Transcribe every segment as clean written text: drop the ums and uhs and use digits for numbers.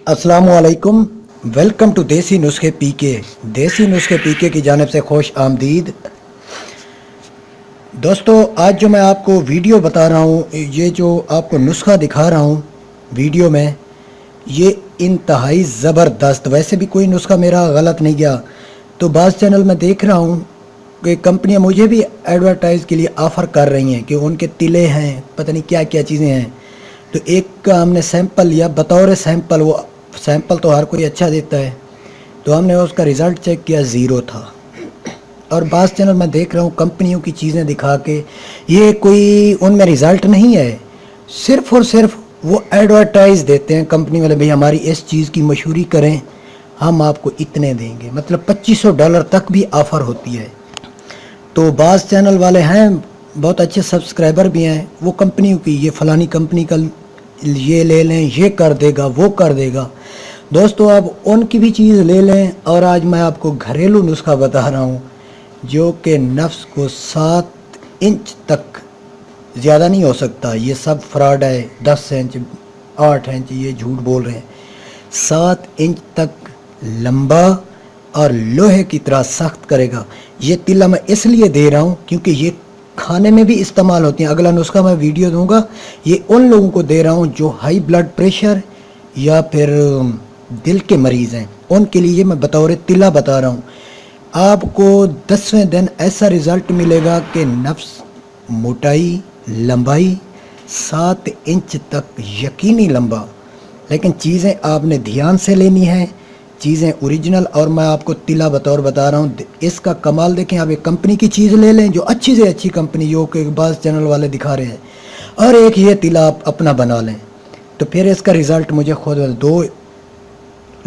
अस्सलामुअलैकुम। Welcome to देसी नुस्खे पीके। देसी नुस्खे पीके की जानिब से खुश आमदीद। दोस्तों, आज जो मैं आपको वीडियो बता रहा हूँ, ये जो आपको नुस्खा दिखा रहा हूँ वीडियो में, ये इंतहाई ज़बरदस्त। वैसे भी कोई नुस्खा मेरा गलत नहीं गया। तो बाज़ चैनल में देख रहा हूँ कि कंपनियाँ मुझे भी एडवर्टाइज़ के लिए ऑफ़र कर रही हैं कि उनके तिले हैं, पता नहीं क्या क्या चीज़ें हैं। तो एक का हमने सैंपल लिया बतौर सैंपल। वो सैंपल तो हर कोई अच्छा देता है, तो हमने उसका रिज़ल्ट चेक किया, ज़ीरो था। और बाज़ चैनल मैं देख रहा हूँ कंपनियों की चीज़ें दिखा के, ये कोई उनमें रिज़ल्ट नहीं है, सिर्फ़ और सिर्फ वो एडवर्टाइज़ देते हैं कंपनी वाले, भाई हमारी इस चीज़ की मशहूरी करें, हम आपको इतने देंगे। मतलब $2500 तक भी ऑफ़र होती है। तो बाज़ चैनल वाले हैं, बहुत अच्छे सब्सक्राइबर भी हैं, वो कंपनियों की, ये फ़लानी कंपनी का ये ले लें, ये कर देगा, वो कर देगा। दोस्तों, आप उनकी भी चीज़ ले लें। और आज मैं आपको घरेलू नुस्खा बता रहा हूँ जो कि नफ्स को 7 इंच तक ज़्यादा नहीं हो सकता। ये सब फ्रॉड है। 10 इंच 8 इंच ये झूठ बोल रहे हैं। 7 इंच तक लंबा और लोहे की तरह सख्त करेगा। ये तिला मैं इसलिए दे रहा हूँ क्योंकि ये खाने में भी इस्तेमाल होती हैं। अगला नुस्खा मैं वीडियो दूंगा, ये उन लोगों को दे रहा हूँ जो हाई ब्लड प्रेशर या फिर दिल के मरीज़ हैं, उनके लिए मैं बतौर तिला बता रहा हूँ। आपको 10वें दिन ऐसा रिज़ल्ट मिलेगा कि नफ्स, मोटाई, लंबाई 7 इंच तक यकीनी लंबा। लेकिन चीज़ें आपने ध्यान से लेनी है, चीज़ें ओरिजिनल। और मैं आपको तिला बतौर बता रहा हूँ, इसका कमाल देखें। आप एक कंपनी की चीज़ ले लें जो अच्छी से अच्छी कंपनी, जो कि बाज़ चैनल वाले दिखा रहे हैं, और एक ये तिला आप अपना बना लें, तो फिर इसका रिज़ल्ट मुझे खुद 2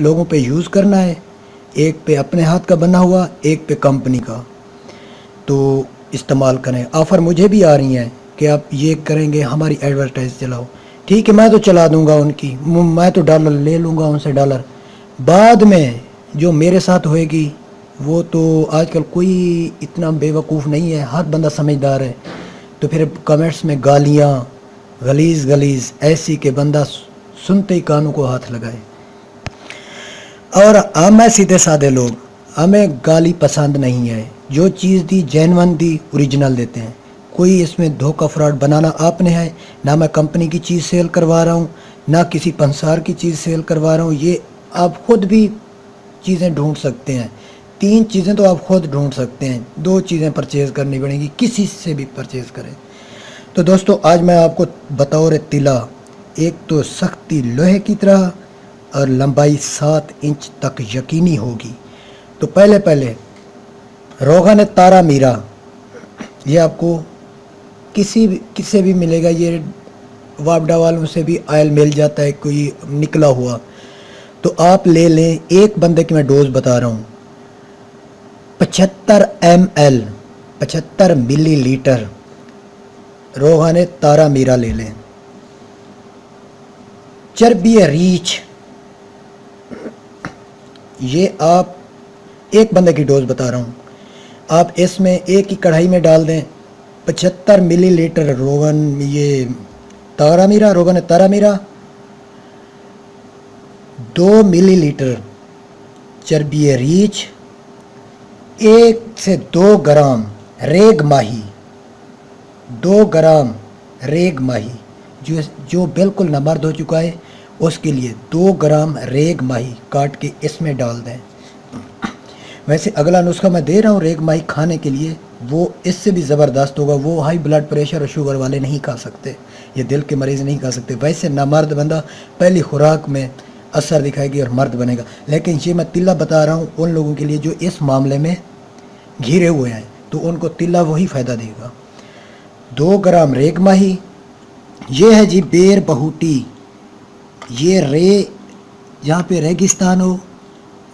लोगों पे यूज़ करना है। एक पे अपने हाथ का बना हुआ, एक पे कंपनी का। तो इस्तेमाल करें। ऑफ़र मुझे भी आ रही हैं कि आप ये करेंगे, हमारी एडवर्टाइज चलाओ। ठीक है, मैं तो चला दूँगा उनकी, मैं तो डॉलर ले लूँगा उनसे डॉलर। बाद में जो मेरे साथ होएगी, वो तो आजकल कोई इतना बेवकूफ़ नहीं है, हर बंदा समझदार है। तो फिर कमेंट्स में गालियाँ गलीज़ गलीज़ ऐसी कि बंदा सुनते ही कानों को हाथ लगाए। और हम सीधे साधे लोग, हमें गाली पसंद नहीं है। जो चीज़ दी जेन्युइन दी, ओरिजिनल देते हैं। कोई इसमें धोखा फ्रॉड बनाना आपने है ना। मैं कंपनी की चीज़ सेल करवा रहा हूँ, ना किसी पंसार की चीज़ सेल करवा रहा हूँ। ये आप खुद भी चीज़ें ढूंढ सकते हैं। 3 चीज़ें तो आप खुद ढूंढ सकते हैं, 2 चीज़ें परचेज़ करनी पड़ेंगी, किसी से भी परचेज़ करें। तो दोस्तों, आज मैं आपको बतौर तिला, एक तो सख्ती लोहे की तरह और लंबाई 7 इंच तक यकीनी होगी। तो पहले रोगन तारा मीरा, ये आपको किसी भी मिलेगा। ये वापडा वालों से भी ऑयल मिल जाता है, कोई निकला हुआ। तो आप ले लें। एक बंदे की मैं डोज बता रहा हूँ, 75 ml 75 मिलीलीटर रोगन तारा मीरा ले लें। चर्बी रीच, ये आप एक बंदे की डोज बता रहा हूँ, आप इसमें एक ही कढ़ाई में डाल दें 75 मिलीलीटर रोगन तारा मीरा, 2 मिलीलीटर चर्बी रीच, 1 से 2 ग्राम रेग माही, 2 ग्राम रेग माही, जो बिल्कुल नमर्द हो चुका है उसके लिए 2 ग्राम रेग माही काट के इसमें डाल दें। वैसे अगला नुस्खा मैं दे रहा हूँ रेग माही खाने के लिए, वो इससे भी ज़बरदस्त होगा। वो हाई ब्लड प्रेशर और शुगर वाले नहीं खा सकते, ये दिल के मरीज़ नहीं खा सकते। वैसे नामर्द बंदा पहली खुराक में असर दिखाएगी और मर्द बनेगा। लेकिन ये मैं तिला बता रहा हूँ उन लोगों के लिए जो इस मामले में घिरे हुए हैं, तो उनको तिला वही फ़ायदा देगा। 2 ग्राम रेग माही, ये है जी बेर बहूटी। ये जहाँ पे रेगिस्तान हो,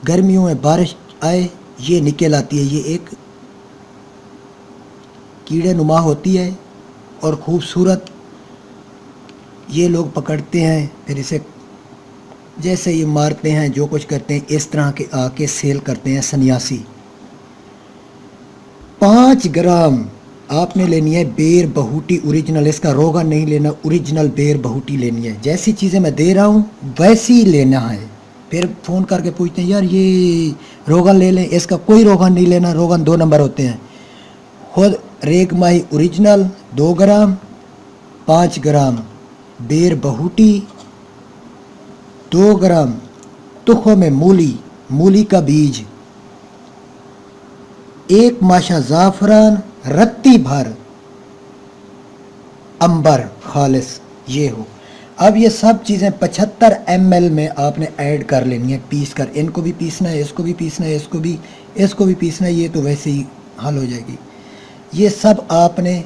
गर्मियों में बारिश आए, ये निकल आती है। ये एक कीड़े नुमा होती है और ख़ूबसूरत। ये लोग पकड़ते हैं, फिर इसे जैसे ये मारते हैं, जो कुछ करते हैं, इस तरह के आके सेल करते हैं सन्यासी। 5 ग्राम आपने लेनी है बेर बहूटी ओरिजिनल। इसका रोगा नहीं लेना, ओरिजिनल बेर बहूटी लेनी है। जैसी चीज़ें मैं दे रहा हूँ वैसी ही लेना है। फिर फ़ोन करके पूछते हैं यार ये रोगन ले लें, इसका कोई रोगन नहीं लेना, रोगन 2 नंबर होते हैं। खुद रेग माही ओरिजिनल 2 ग्राम, 5 ग्राम बेर बहूटी, 2 ग्राम तुखो में मूली, मूली का बीज, 1 माशा ज़ाफ़रान, रत्ती भर अंबर खालिस, ये हो। अब ये सब चीज़ें 75 ml में आपने ऐड कर लेनी है, पीस कर। इनको भी पीसना है, इसको भी पीसना है, इसको भी पीसना है, ये तो वैसे ही हल हो जाएगी। ये सब आपने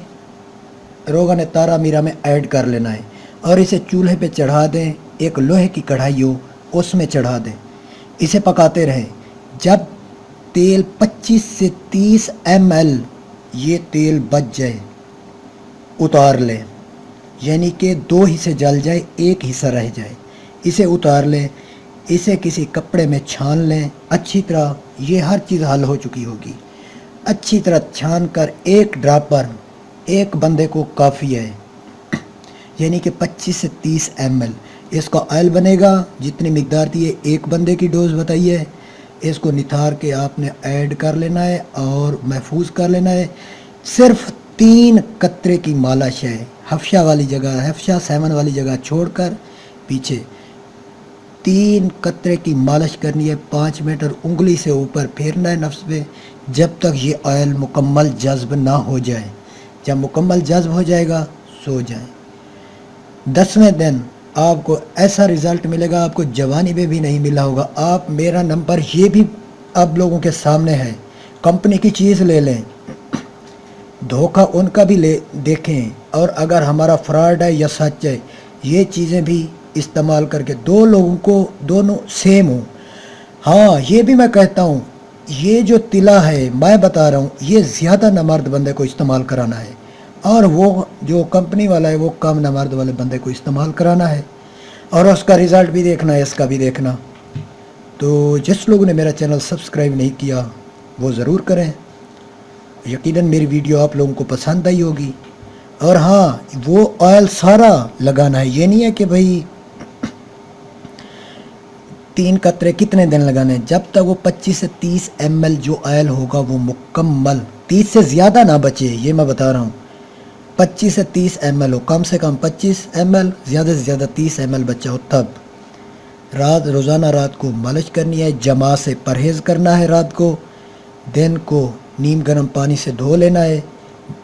रोगन तारा मीरा में ऐड कर लेना है और इसे चूल्हे पे चढ़ा दें। एक लोहे की कढ़ाई हो उसमें चढ़ा दें, इसे पकाते रहें। जब तेल 25 से 30 ml ये तेल बच जाए, उतार लें, यानी कि 2 हिस्से जल जाए, 1 हिस्सा रह जाए, इसे उतार लें। इसे किसी कपड़े में छान लें अच्छी तरह। ये हर चीज़ हल हो चुकी होगी। अच्छी तरह छान कर 1 ड्रॉपर एक बंदे को काफ़ी है, यानी कि 25 से 30 ml इसका ऑयल बनेगा। जितनी मिकदार थी ये एक बंदे की डोज बताई है। इसको निथार के आपने ऐड कर लेना है और महफूज कर लेना है। सिर्फ 3 कतरे की मालिश है, हफ्शा वाली जगह, हफ्शा 7 वाली जगह छोड़कर पीछे 3 कतरे की मालिश करनी है। 5 मिनट और उंगली से ऊपर फेरना है नफ्स पे, जब तक ये ऑयल मुकम्मल जज्ब ना हो जाए। जब मुकम्मल जज्ब हो जाएगा सो जाए। 10वें दिन आपको ऐसा रिज़ल्ट मिलेगा, आपको जवानी में भी नहीं मिला होगा। आप मेरा नंबर ये भी आप लोगों के सामने है, कंपनी की चीज़ ले लें, धोखा उनका भी ले देखें, और अगर हमारा फ्रॉड है या सच है, ये चीज़ें भी इस्तेमाल करके 2 लोगों को दोनों सेम हो। हाँ, ये भी मैं कहता हूँ, ये जो तिला है मैं बता रहा हूँ, ये ज़्यादा नामर्द बंदे को इस्तेमाल कराना है, और वो जो कंपनी वाला है वो कम नामर्द वाले बंदे को इस्तेमाल कराना है, और उसका रिज़ल्ट भी देखना है, इसका भी देखना। तो जिस लोगों ने मेरा चैनल सब्सक्राइब नहीं किया वो ज़रूर करें। यकीनन मेरी वीडियो आप लोगों को पसंद आई होगी। और हाँ, वो ऑयल सारा लगाना है, ये नहीं है कि भाई 3 कतरे कितने दिन लगाने हैं। जब तक वो 25 से 30 ml जो ऑयल होगा वो मुकम्मल, 30 से ज़्यादा ना बचे, ये मैं बता रहा हूँ। 25 से 30 ml हो, कम से कम 25 ml, ज़्यादा से ज़्यादा 30 ml बचा हो। तब रोज़ाना रात को मालिश करनी है, जमा से परहेज़ करना है रात को। दिन को नीम गर्म पानी से धो लेना है।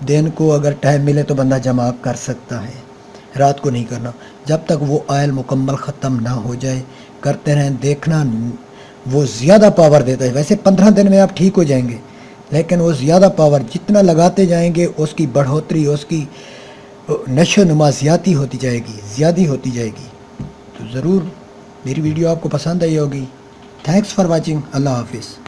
दिन को अगर टाइम मिले तो बंदा जमा कर सकता है, रात को नहीं करना। जब तक वो ऑयल मुकम्मल ख़त्म ना हो जाए करते रहें। देखना वो ज़्यादा पावर देता है। वैसे 15 दिन में आप ठीक हो जाएंगे, लेकिन वो ज़्यादा पावर जितना लगाते जाएंगे उसकी बढ़ोतरी, उसकी नशो नुमा ज़्यादा होती जाएगी। तो ज़रूर मेरी वीडियो आपको पसंद आई होगी। Thanks for watching. अल्लाह हाफिज़।